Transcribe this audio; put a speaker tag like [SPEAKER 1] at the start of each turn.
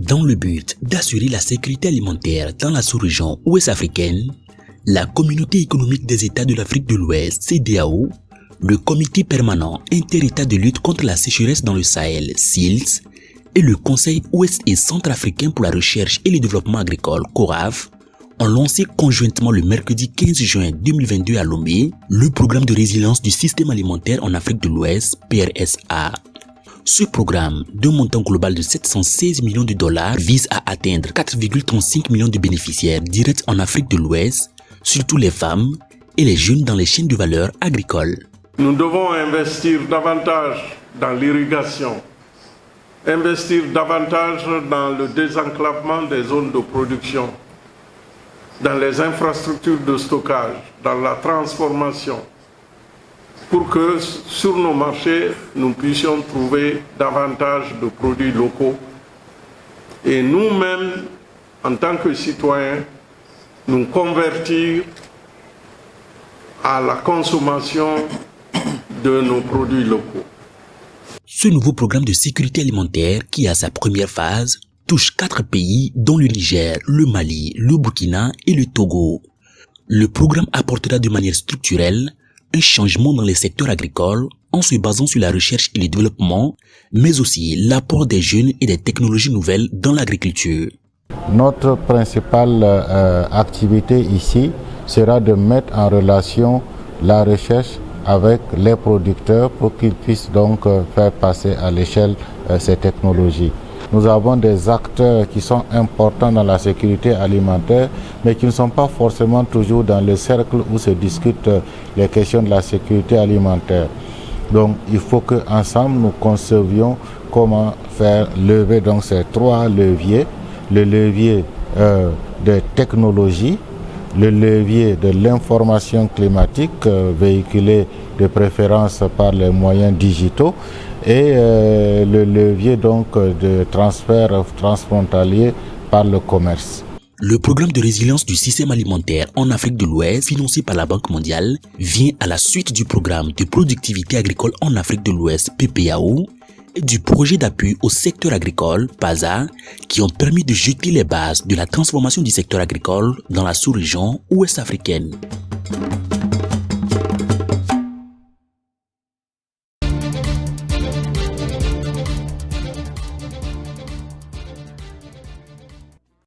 [SPEAKER 1] Dans le but d'assurer la sécurité alimentaire dans la sous-région ouest africaine, la Communauté économique des États de l'Afrique de l'Ouest, CEDEAO, le Comité permanent inter-État de lutte contre la sécheresse dans le Sahel, SILS, et le Conseil ouest et centrafricain pour la recherche et le développement agricole, CORAV, ont lancé conjointement le mercredi 15 juin 2022 à Lomé le programme de résilience du système alimentaire en Afrique de l'Ouest, PRSA. Ce programme, d'un montant global de 716 millions de dollars, vise à atteindre 4,35 millions de bénéficiaires directs en Afrique de l'Ouest, surtout les femmes et les jeunes dans les chaînes de valeur agricoles.
[SPEAKER 2] Nous devons investir davantage dans l'irrigation, investir davantage dans le désenclavement des zones de production, dans les infrastructures de stockage, dans la transformation, pour que sur nos marchés, nous puissions trouver davantage de produits locaux. Et nous-mêmes, en tant que citoyens, nous convertir à la consommation de nos produits locaux.
[SPEAKER 1] Ce nouveau programme de sécurité alimentaire, qui a sa première phase, touche 4 pays dont le Niger, le Mali, le Burkina et le Togo. Le programme apportera de manière structurelle un changement dans les secteurs agricoles en se basant sur la recherche et le développement, mais aussi l'apport des jeunes et des technologies nouvelles dans l'agriculture.
[SPEAKER 3] Notre principale activité ici sera de mettre en relation la recherche avec les producteurs pour qu'ils puissent donc faire passer à l'échelle ces technologies. Nous avons des acteurs qui sont importants dans la sécurité alimentaire, mais qui ne sont pas forcément toujours dans le cercle où se discutent les questions de la sécurité alimentaire. Donc il faut qu'ensemble nous concevions comment faire lever donc ces 3 leviers, le levier des technologies, le levier de l'information climatique véhiculée de préférence par les moyens digitaux et le levier donc de transfert transfrontalier par le commerce.
[SPEAKER 1] Le programme de résilience du système alimentaire en Afrique de l'Ouest, financé par la Banque mondiale, vient à la suite du programme de productivité agricole en Afrique de l'Ouest, PPAO, et du projet d'appui au secteur agricole, PASA, qui ont permis de jeter les bases de la transformation du secteur agricole dans la sous-région ouest africaine.